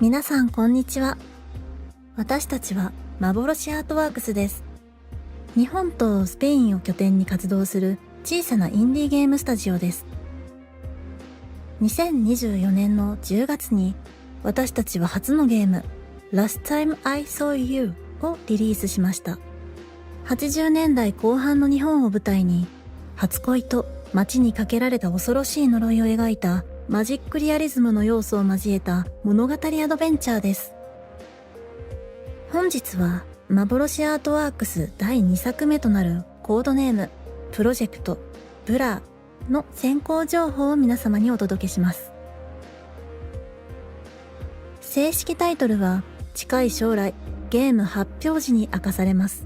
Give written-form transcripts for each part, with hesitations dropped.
皆さんこんにちは。私たちは幻アートワークスです。日本とスペインを拠点に活動する小さなインディーゲームスタジオです。2024年の10月に私たちは初のゲーム Last Time I Saw You をリリースしました。80年代後半の日本を舞台に初恋と街にかけられた恐ろしい呪いを描いたマジックリアリズムの要素を交えた物語アドベンチャーです。本日は幻アートワークス第2作目となるコードネームプロジェクトブラーの先行情報を皆様にお届けします。正式タイトルは近い将来ゲーム発表時に明かされます。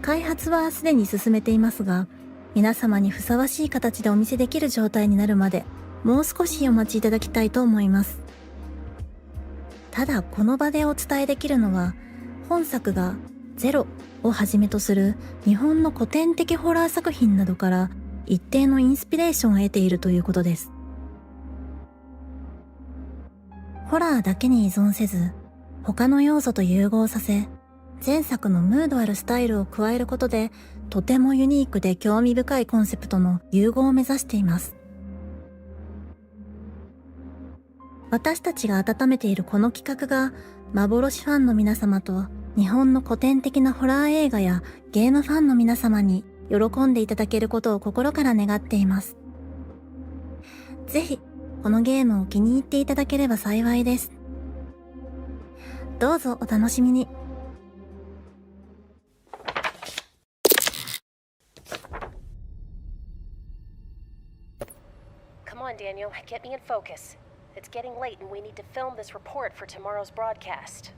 開発はすでに進めていますが、皆様にふさわしい形でお見せできる状態になるまでもう少しお待ちいただきたいと思います。ただこの場でお伝えできるのは、本作がゼロをはじめとする日本の古典的ホラー作品などから一定のインスピレーションを得ているということです。ホラーだけに依存せず、他の要素と融合させ、前作のムードあるスタイルを加えることで、とてもユニークで興味深いコンセプトの融合を目指しています。私たちが温めているこの企画が、幻ファンの皆様と日本の古典的なホラー映画やゲームファンの皆様に喜んでいただけることを心から願っています。ぜひ、このゲームを気に入っていただければ幸いです。どうぞお楽しみに。Come on, Daniel, get me in focus. It's getting late and we need to film this report for tomorrow's broadcast.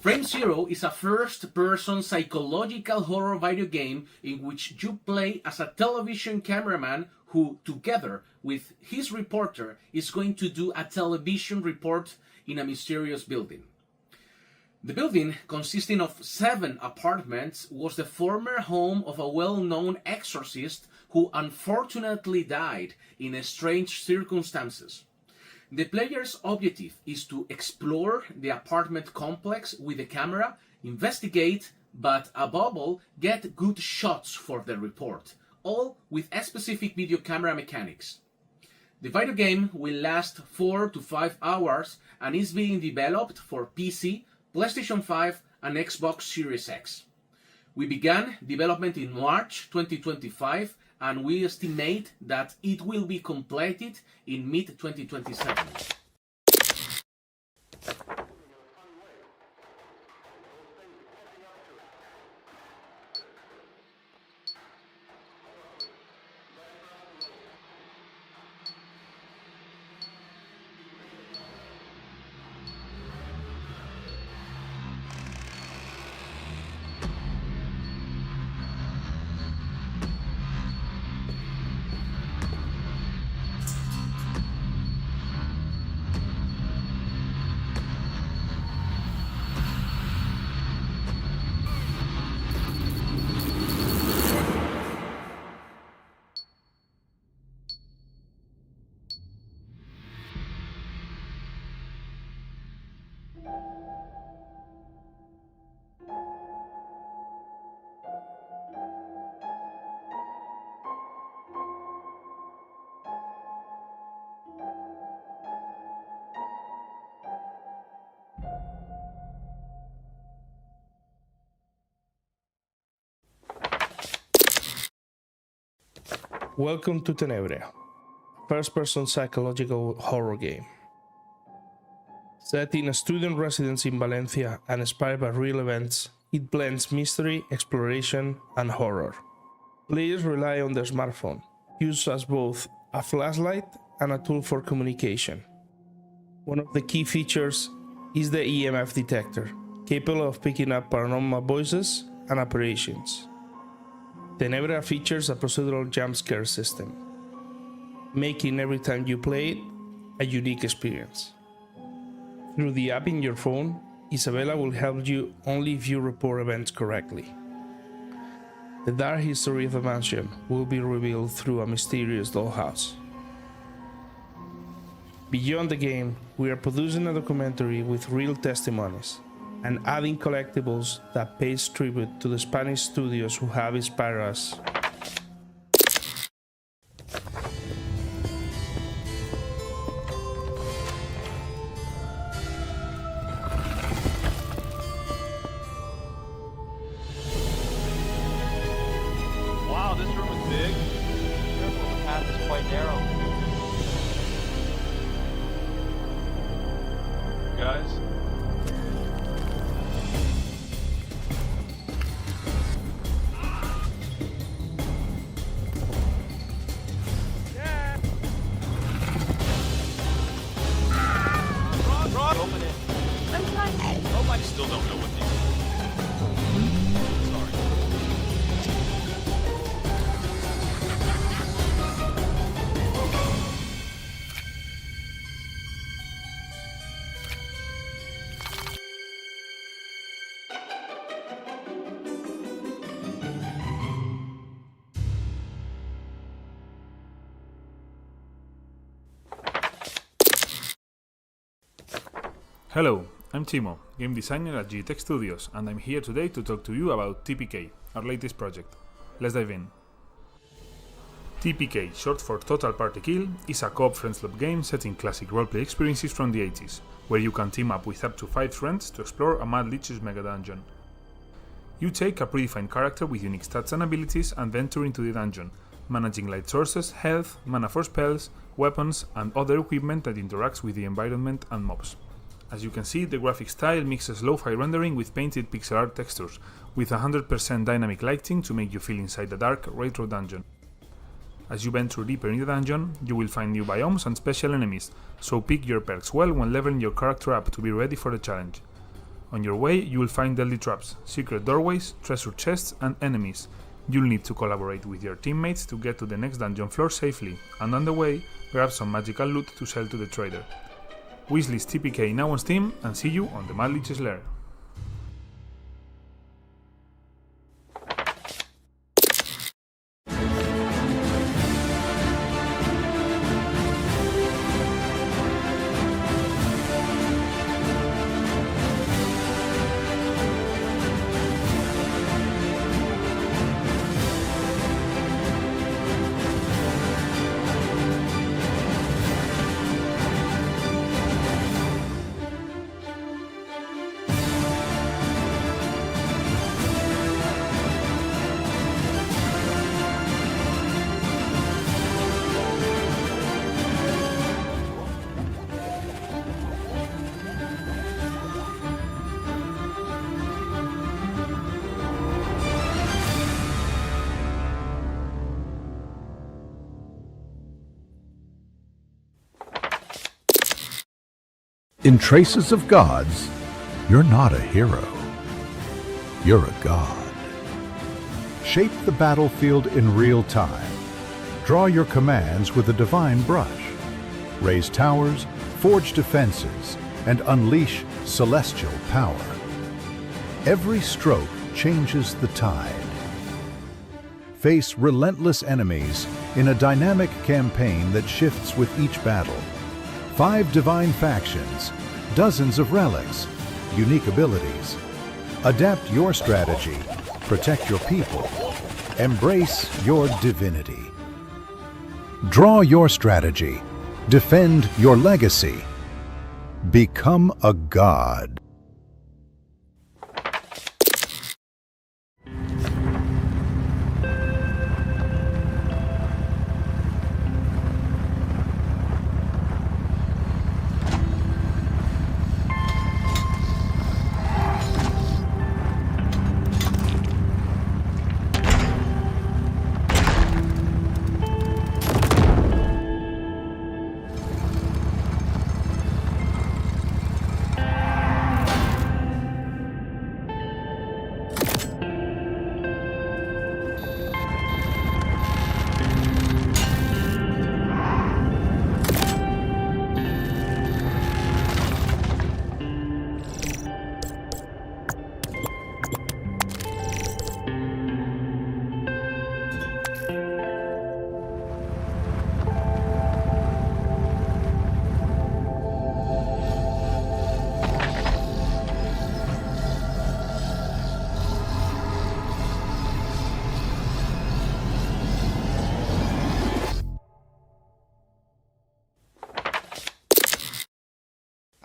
Frame Zero is a first-person psychological horror video game in which you play as a television cameraman who, together with his reporter, is going to do a television report in a mysterious building. The building, consisting of 7 apartments, was the former home of a well-known exorcist who unfortunately died in strange circumstances. The player's objective is to explore the apartment complex with the camera, investigate, but above all, get good shots for the report, all with specific video camera mechanics. The video game will last 4 to 5 hours and is being developed for PC, PlayStation 5 and Xbox Series X. We began development in March 2025 and we estimate that it will be completed in mid-2027. Welcome to Tenebria, first-person psychological horror game. Set in a student residence in Valencia and inspired by real events, it blends mystery, exploration, and horror. Players rely on their smartphone, used as both a flashlight and a tool for communication. One of the key features is the EMF detector, capable of picking up paranormal voices and apparitions. Tenebria features a procedural jump scare system, making every time you play it a unique experience. Through the app in your phone, Isabella will help you only if you report events correctly. The dark history of the mansion will be revealed through a mysterious dollhouse. Beyond the game, we are producing a documentary with real testimonies and adding collectibles that pays tribute to the Spanish studios who have inspired us. Wow, this room is big. Careful, the path is quite narrow. Guys? Run! Open it. I'm trying. Oh, I still don't know what these are. Sorry. Hello, I'm Timo, game designer at GGTech Studios, and I'm here today to talk to you about TPK, our latest project. Let's dive in. TPK, short for Total Party Kill, is a co-op friends loop game set in classic roleplay experiences from the 80s, where you can team up with up to 5 friends to explore a Mad Lich's mega dungeon. You take a predefined character with unique stats and abilities and venture into the dungeon, managing light sources, health, mana for spells, weapons, and other equipment that interacts with the environment and mobs. As you can see, the graphic style mixes lo-fi rendering with painted pixel art textures, with 100% dynamic lighting to make you feel inside a dark, retro dungeon. As you venture deeper in the dungeon, you will find new biomes and special enemies, so pick your perks well when leveling your character up to be ready for the challenge. On your way, you will find deadly traps, secret doorways, treasure chests, and enemies. You'll need to collaborate with your teammates to get to the next dungeon floor safely, and on the way, grab some magical loot to sell to the trader. Wishlist TPK now on Steam, and see you on the Mad Lich's lair. In Traces of Gods, you're not a hero. You're a god. Shape the battlefield in real time. Draw your commands with a divine brush. Raise towers, forge defenses, and unleash celestial power. Every stroke changes the tide. Face relentless enemies in a dynamic campaign that shifts with each battle. 5 divine factions, dozens of relics, unique abilities. Adapt your strategy, protect your people, embrace your divinity. Draw your strategy, defend your legacy, become a god.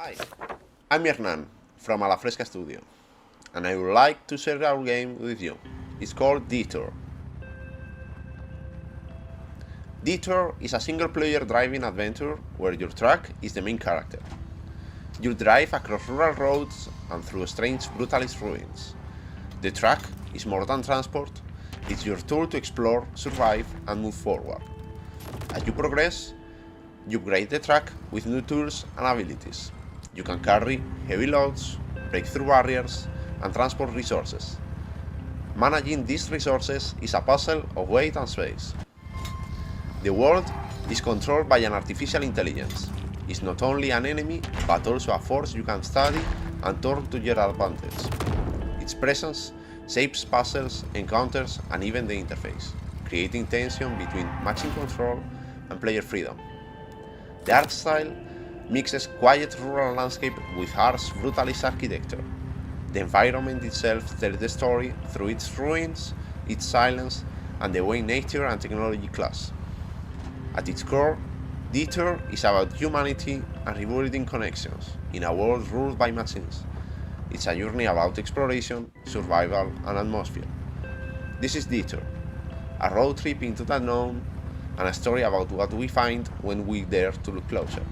Hi, I'm Hernan from La Fresca Studio, and I would like to share our game with you. It's called Detour. Detour is a single-player driving adventure where your truck is the main character. You drive across rural roads and through strange brutalist ruins. The truck is more than transport, it's your tool to explore, survive, and move forward. As you progress, you upgrade the truck with new tools and abilities. You can carry heavy loads, break through barriers, and transport resources. Managing these resources is a puzzle of weight and space. The world is controlled by an artificial intelligence. It's not only an enemy, but also a force you can study and turn to your advantage. Its presence shapes puzzles, encounters, and even the interface, creating tension between machine control and player freedom. The art style mixes quiet rural landscape with harsh, brutalist architecture. The environment itself tells the story through its ruins, its silence, and the way nature and technology clash. At its core, Detour is about humanity and rebuilding connections in a world ruled by machines. It's a journey about exploration, survival, and atmosphere. This is Detour, a road trip into the unknown, and a story about what we find when we dare to look closer.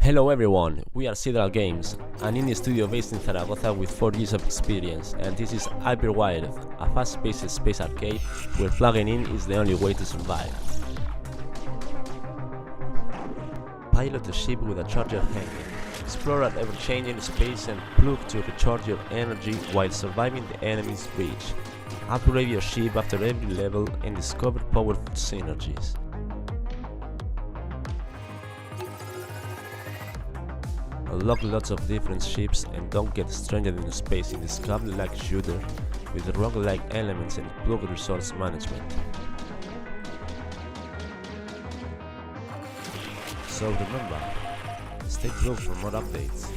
Hello everyone, we are Sidral Games, an indie studio based in Zaragoza with 4 years of experience, and this is Hyperwired, a fast-paced space arcade where plugging in is the only way to survive. Pilot a ship with a charger hanging, explore an ever-changing space and plug to recharge your energy while surviving the enemy's reach. Upgrade your ship after every level and discover powerful synergies. Unlock lots of different ships and don't get stranded in space in this Diablo-like shooter with roguelike elements and plug resource management. So remember, stay plugged for more updates.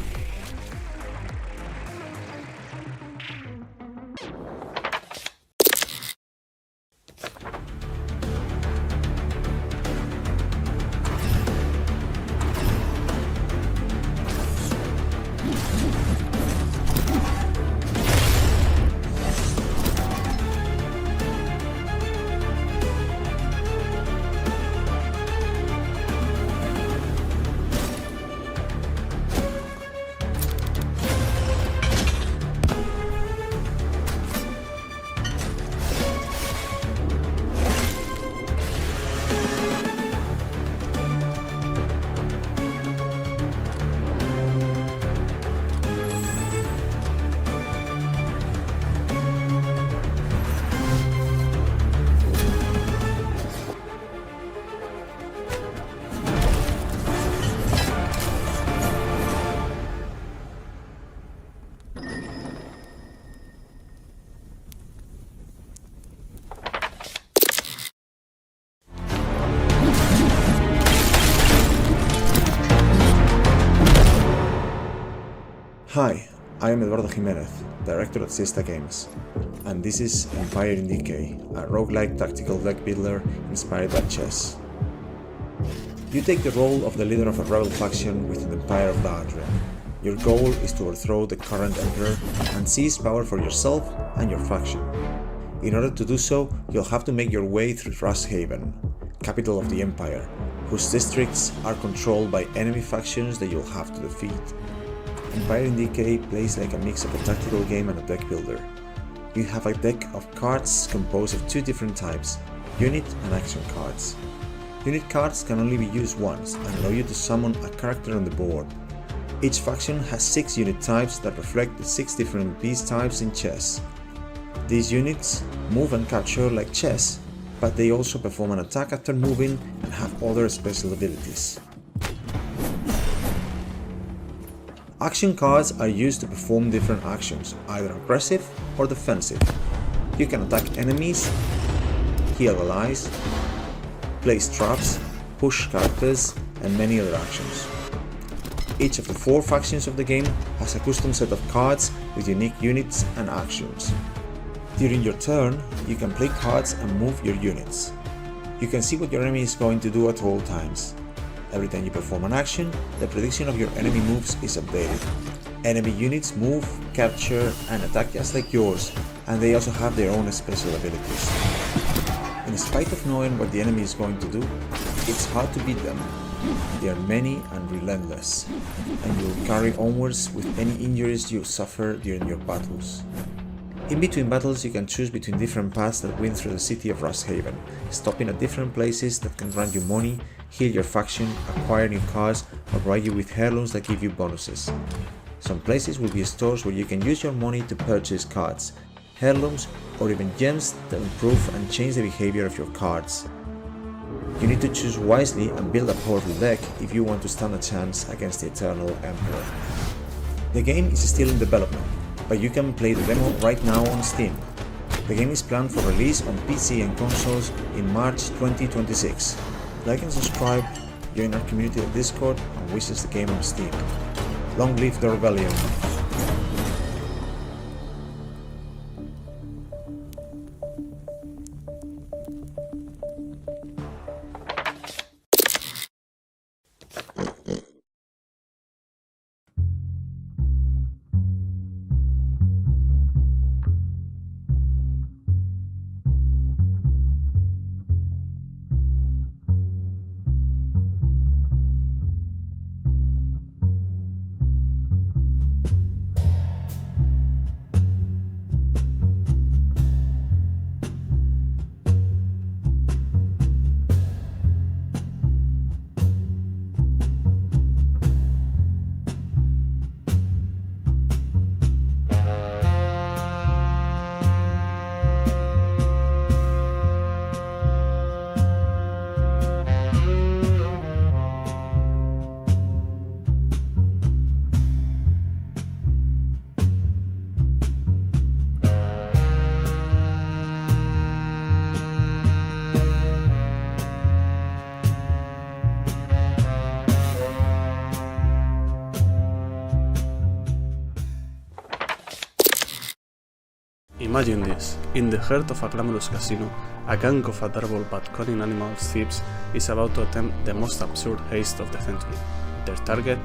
Hi, I am Eduardo Jimenez, director at CEST Games, and this is Empire in Decay, a roguelike tactical deck builder inspired by chess. You take the role of the leader of a rebel faction within the Empire of Daedra. Your goal is to overthrow the current emperor and seize power for yourself and your faction. In order to do so, you'll have to make your way through Frosthaven, capital of the Empire, whose districts are controlled by enemy factions that you'll have to defeat. Empire in Decay plays like a mix of a tactical game and a deck builder. you have a deck of cards composed of two different types, unit and action cards. Unit cards can only be used once and allow you to summon a character on the board. Each faction has 6 unit types that reflect the 6 different beast types in chess. These units move and capture like chess, but they also perform an attack after moving and have other special abilities. Action cards are used to perform different actions, either aggressive or defensive. You can attack enemies, heal allies, place traps, push characters, and many other actions. Each of the 4 factions of the game has a custom set of cards with unique units and actions. During your turn, you can play cards and move your units. You can see what your enemy is going to do at all times. Every time you perform an action, the prediction of your enemy moves is updated. Enemy units move, capture, and attack just like yours, and they also have their own special abilities. In spite of knowing what the enemy is going to do, it's hard to beat them. They are many and relentless, and you will carry onwards with any injuries you suffer during your battles. In between battles, you can choose between different paths that win through the city of Rusthaven, stopping at different places that can grant you money, heal your faction, acquire new cards, or provide you with heirlooms that give you bonuses. Some places will be stores where you can use your money to purchase cards, heirlooms, or even gems that improve and change the behavior of your cards. You need to choose wisely and build a powerful deck if you want to stand a chance against the Eternal Emperor. The game is still in development, but you can play the demo right now on Steam. The game is planned for release on PC and consoles in March 2026. Like and subscribe, join our community on Discord, and wishes the game on Steam. Long live the Rebellion! Imagine this, in the heart of a glamorous casino, a gang of adorable but cunning animal thieves is about to attempt the most absurd heist of the century. Their target?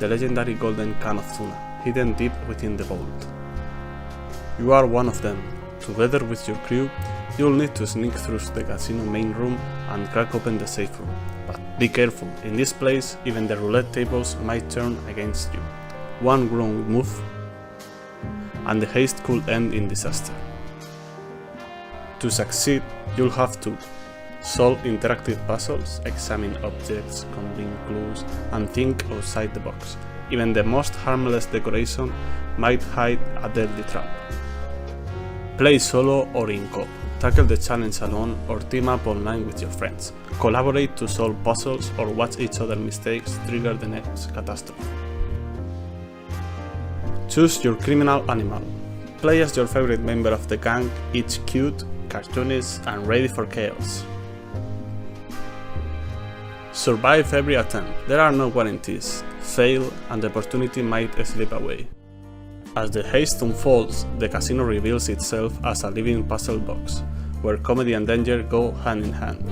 The legendary golden can of tuna, hidden deep within the vault. You are one of them. Together with your crew, you'll need to sneak through the casino main room and crack open the safe room. But be careful, in this place, even the roulette tables might turn against you. One wrong move, and the heist could end in disaster. To succeed, you'll have to solve interactive puzzles, examine objects, combine clues, and think outside the box. Even the most harmless decoration might hide a deadly trap. Play solo or in co-op, tackle the challenge alone or team up online with your friends. Collaborate to solve puzzles or watch each other's mistakes trigger the next catastrophe. Choose your criminal animal. Play as your favorite member of the gang, each cute, cartoonish, and ready for chaos. Survive every attempt. There are no guarantees. Fail, and the opportunity might slip away. As the heist unfolds, the casino reveals itself as a living puzzle box, where comedy and danger go hand in hand.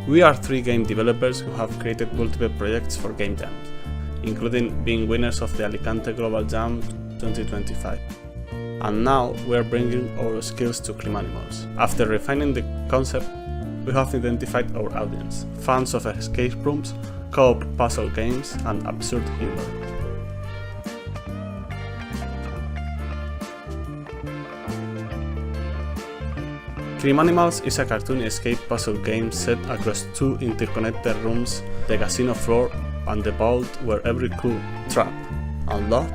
We are 3 game developers who have created multiple projects for game jams, including being winners of the Alicante Global Jam 2025. And now we're bringing our skills to Clim Animals. After refining the concept, we have identified our audience, fans of escape rooms, co-op puzzle games, and absurd humor. Criminals is a cartoon escape puzzle game set across two interconnected rooms, the casino floor and the vault, where every clue, trap, and lock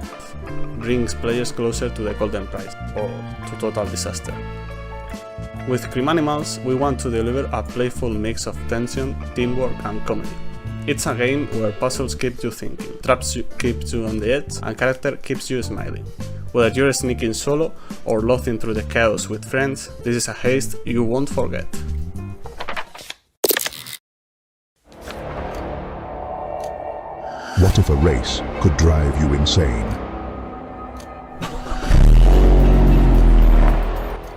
brings players closer to the golden prize, or to total disaster. With Criminals, we want to deliver a playful mix of tension, teamwork, and comedy. It's a game where puzzles keep you thinking, traps keep you on the edge, and character keeps you smiling. Whether you're sneaking solo or loafing through the chaos with friends, this is a haste you won't forget. What if a race could drive you insane?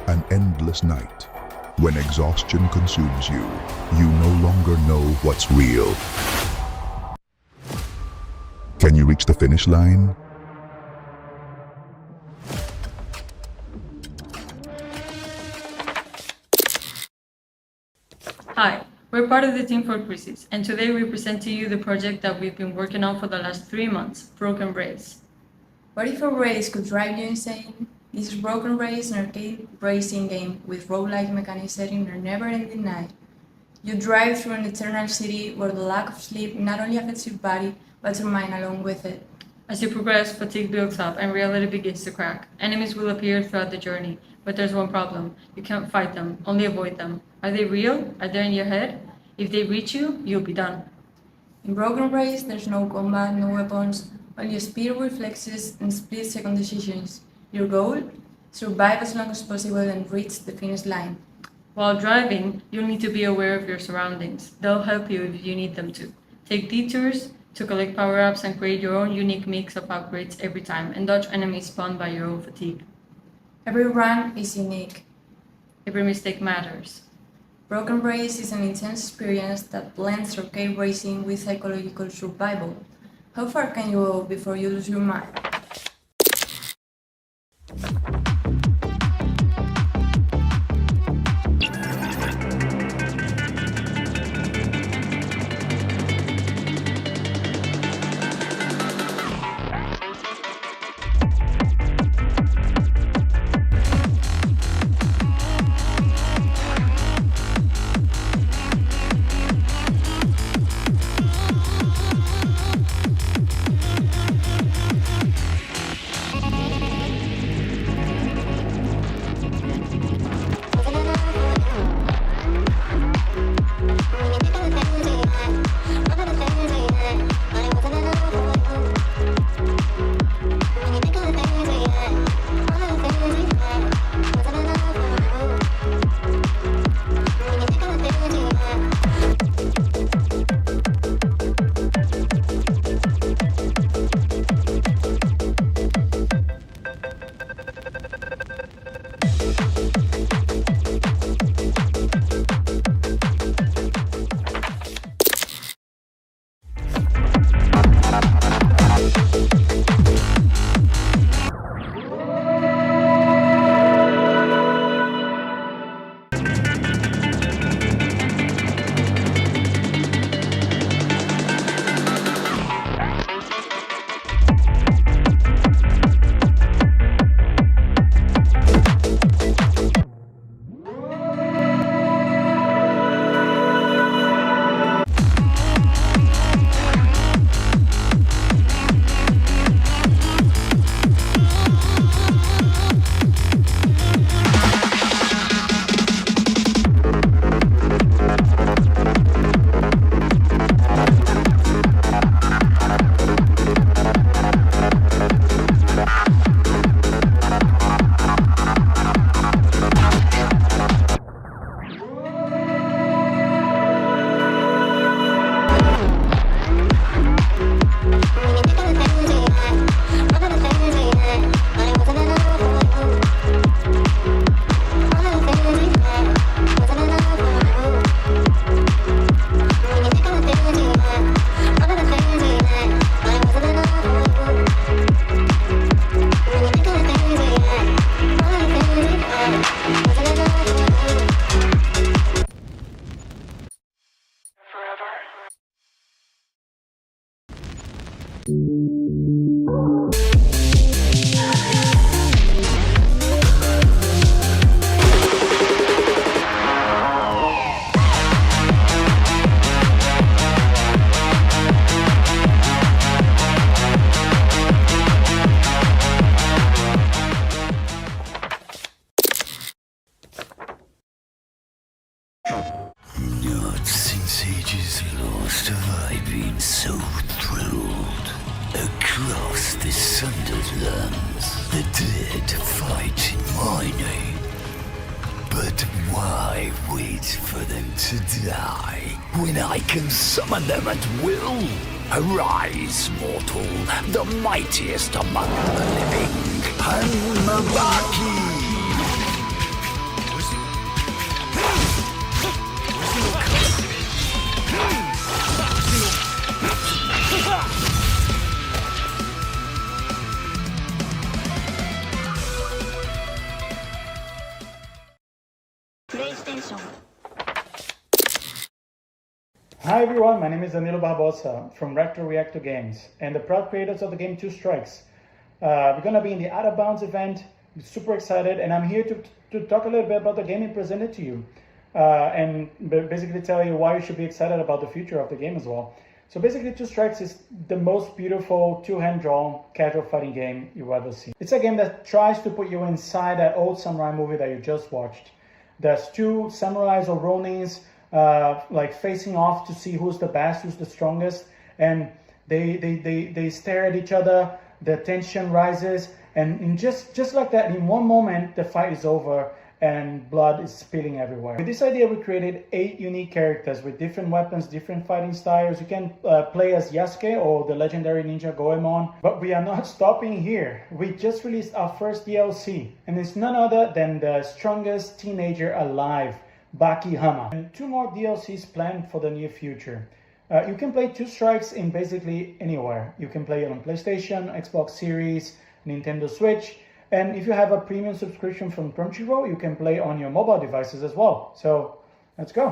An endless night. When exhaustion consumes you, you no longer know what's real. Can you reach the finish line? Hi, we're part of the team for Crisis, and today we present to you the project that we've been working on for the last 3 months, Broken Race. What if a race could drive you insane? This is Broken Race, an arcade racing game with roguelike mechanics set in a never-ending night. You drive through an eternal city where the lack of sleep not only affects your body, but your mind along with it. As you progress, fatigue builds up and reality begins to crack. Enemies will appear throughout the journey, but there's one problem. You can't fight them, only avoid them. Are they real? Are they in your head? If they reach you, you'll be done. In Broken Race, there's no combat, no weapons, only speed, reflexes, and split-second decisions. Your goal? Survive as long as possible and reach the finish line. While driving, you'll need to be aware of your surroundings. They'll help you if you need them to. Take detours to collect power-ups and create your own unique mix of upgrades every time, and dodge enemies spawned by your own fatigue. Every run is unique. Every mistake matters. Broken Race is an intense experience that blends arcade racing with psychological survival. How far can you go before you lose your mind? Not since ages lost have I been so thrilled. Across the sundered lands, the dead fight in my name. But why wait for them to die, when I can summon them at will? Arise, mortal, the mightiest among the living, Hanmabaki! Hi everyone, my name is Danilo Barbosa from Reactor Games and the proud creators of the game Two Strikes. We're going to be in the Out of Bounds event. I'm super excited, and I'm here to talk a little bit about the game we presented to you and basically tell you why you should be excited about the future of the game as well. So basically Two Strikes is the most beautiful two-hand drawn casual fighting game you've ever seen. It's a game that tries to put you inside that old samurai movie that you just watched. There's two samurais or ronins like facing off to see who's the best, who's the strongest, and they stare at each other, the tension rises, and just like that, in one moment the fight is over and blood is spilling everywhere. With this idea, we created 8 unique characters with different weapons, different fighting styles. You can play as Yasuke or the legendary ninja Goemon, but we are not stopping here. We just released our first DLC, and it's none other than the strongest teenager alive, Baki Hama. And 2 more DLCs planned for the near future. You can play Two Strikes in basically anywhere. You can play it on PlayStation, Xbox Series, Nintendo Switch, and if you have a premium subscription from Crunchyroll, you can play on your mobile devices as well. So let's go.